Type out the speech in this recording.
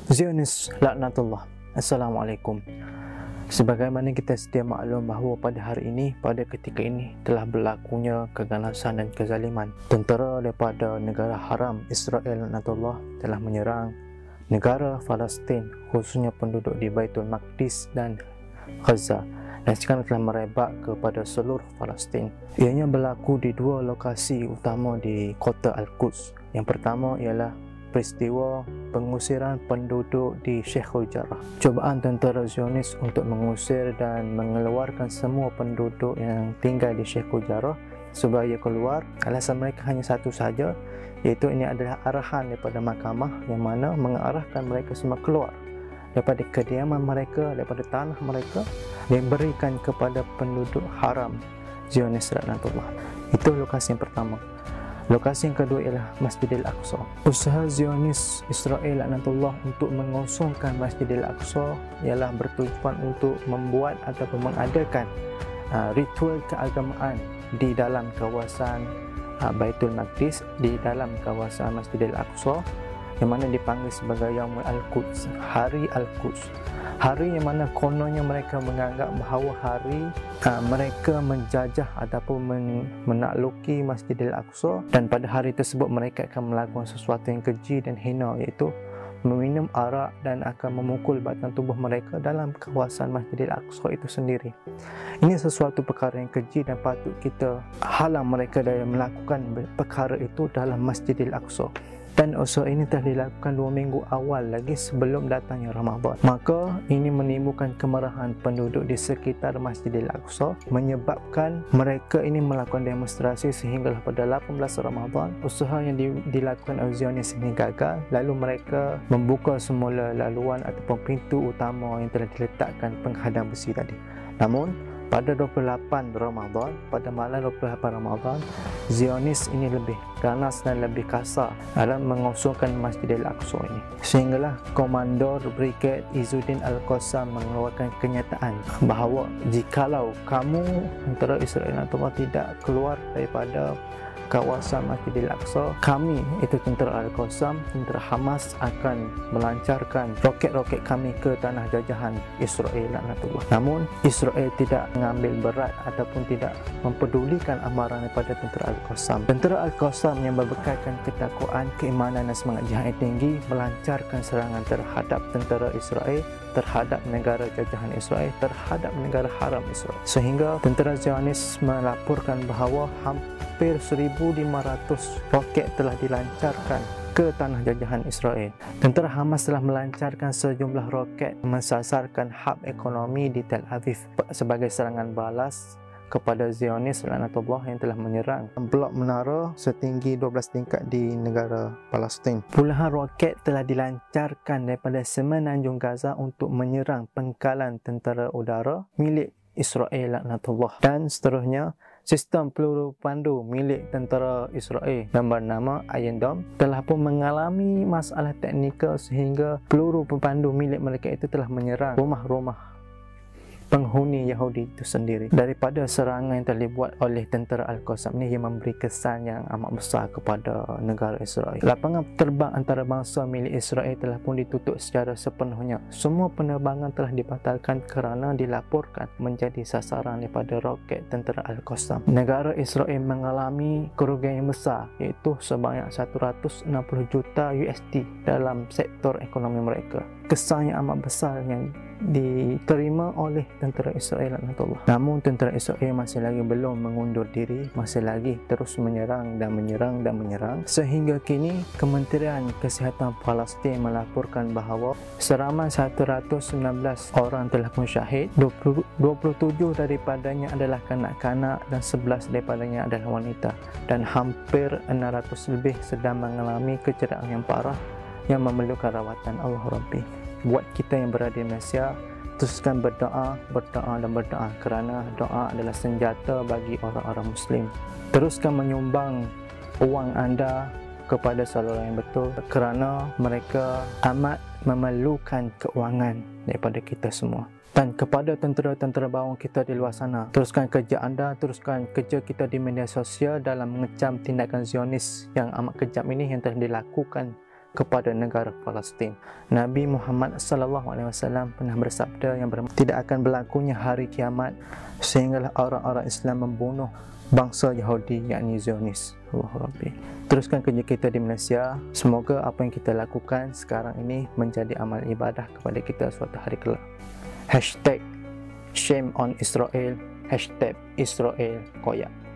Zionis laknatullah. Assalamualaikum. Sebagaimana kita sedia maklum bahawa pada hari ini, pada ketika ini telah berlakunya keganasan dan kezaliman. Tentera daripada negara haram Israel laknatullah telah menyerang negara Palestin, khususnya penduduk di Baitul Maqdis dan Gaza, dan sekarang telah merebak kepada seluruh Palestin. Ianya berlaku di dua lokasi utama di kota Al-Quds. Yang pertama ialah peristiwa pengusiran penduduk di Sheikhul Jarrah. Cubaan tentera Zionis untuk mengusir dan mengeluarkan semua penduduk yang tinggal di Sheikhul Jarrah supaya keluar. Alasan mereka hanya satu sahaja, iaitu ini adalah arahan daripada mahkamah yang mana mengarahkan mereka semua keluar daripada kediaman mereka, daripada tanah mereka, yang berikan kepada penduduk haram Zionis laknatullah. Itu lokasi yang pertama. Lokasi yang kedua ialah Masjidil Aqsa. Usaha Zionis Israel laknatullah untuk mengosongkan Masjidil Aqsa ialah bertujuan untuk membuat ataupun mengadakan ritual keagamaan di dalam kawasan Baitul Maqdis, di dalam kawasan Masjidil Aqsa, yang mana dipanggil sebagai Yaumul Al-Quds, Hari Al-Quds. Hari yang mana kononnya mereka menganggap bahawa hari mereka menjajah ataupun menakluki Masjidil Aqsa, dan pada hari tersebut mereka akan melakukan sesuatu yang keji dan hina, iaitu meminum arak dan akan memukul batang tubuh mereka dalam kawasan Masjidil Aqsa itu sendiri. Ini sesuatu perkara yang keji dan patut kita halang mereka dari melakukan perkara itu dalam Masjidil Aqsa. Dan usaha ini telah dilakukan 2 minggu awal lagi sebelum datangnya Ramadan. Maka ini menimbulkan kemarahan penduduk di sekitar Masjidil Aqsa, menyebabkan mereka ini melakukan demonstrasi sehinggalah pada 18 Ramadan usaha yang dilakukan oleh Zionis ini gagal. Lalu mereka membuka semula laluan ataupun pintu utama yang telah diletakkan penghadang besi tadi. Namun pada 28 Ramadan, pada malam 28 Ramadan, Zionis ini lebih ganas dan lebih kasar dalam mengosongkan Masjidil Aqsa ini. Sehinggalah Komandor Brigade Izzuddin Al-Qassam mengeluarkan kenyataan bahawa jikalau kamu tentera Israel tidak keluar daripada kawasan Masjidil Aqsa, kami, itu tentera Al-Qassam, tentera Hamas, akan melancarkan roket-roket kami ke tanah jajahan Israel laknatullah. Namun Israel tidak mengambil berat ataupun tidak mempedulikan amaran daripada tentera Al-Qassam. Tentera Al-Qassam yang berbekalkan ketakwaan, keimanan dan semangat jihad yang tinggi melancarkan serangan terhadap tentera Israel, terhadap negara jajahan Israel, terhadap negara haram Israel. Sehingga tentera Zionis melaporkan bahawa hampir 1,500 roket telah dilancarkan ke tanah jajahan Israel. Tentera Hamas telah melancarkan sejumlah roket mensasarkan hub ekonomi di Tel Aviv sebagai serangan balas kepada Zionis laknatullah yang telah menyerang blok menara setinggi 12 tingkat di negara Palestin. Puluhan roket telah dilancarkan daripada semenanjung Gaza untuk menyerang pangkalan tentera udara milik Israel laknatullah. Dan seterusnya, sistem peluru pandu milik tentera Israel yang bernama Iron Dome telah pun mengalami masalah teknikal sehingga peluru pemandu milik mereka itu telah menyerang rumah-rumah penghuni Yahudi itu sendiri. Daripada serangan yang telah dibuat oleh tentera Al-Qassam ini yang memberi kesan yang amat besar kepada negara Israel. Lapangan terbang antarabangsa milik Israel telah pun ditutup secara sepenuhnya. Semua penerbangan telah dibatalkan kerana dilaporkan menjadi sasaran daripada roket tentera Al-Qassam. Negara Israel mengalami kerugian yang besar, iaitu sebanyak 160 juta USD dalam sektor ekonomi mereka. Kesan yang amat besar yang diterima oleh tentera Israel laknatullah. Namun tentera Israel masih lagi belum mengundur diri, masih lagi terus menyerang dan menyerang dan menyerang, sehingga kini Kementerian Kesihatan Palestin melaporkan bahawa seramai 119 orang telah pun syahid, 27 daripadanya adalah kanak-kanak dan 11 daripadanya adalah wanita, dan hampir 600 lebih sedang mengalami kecederaan yang parah yang memerlukan rawatan. Allah Rabbi, buat kita yang berada di Malaysia, teruskan berdoa, berdoa dan berdoa, kerana doa adalah senjata bagi orang-orang Muslim. Teruskan menyumbang wang anda kepada saluran yang betul, kerana mereka amat memerlukan keuangan daripada kita semua. Dan kepada tentera-tentera bawang kita di luar sana, teruskan kerja anda, teruskan kerja kita di media sosial dalam mengecam tindakan Zionis yang amat kejam ini yang telah dilakukan kepada negara Palestin. Nabi Muhammad SAW pernah bersabda yang tidak akan berlakunya hari kiamat sehinggalah orang-orang Islam membunuh bangsa Yahudi, yakni Zionis. Allahu Rabbi. Teruskan kerja kita di Malaysia. Semoga apa yang kita lakukan sekarang ini menjadi amal ibadah kepada kita suatu hari kelak. #ShameOnIsrael, #Israel Koyak.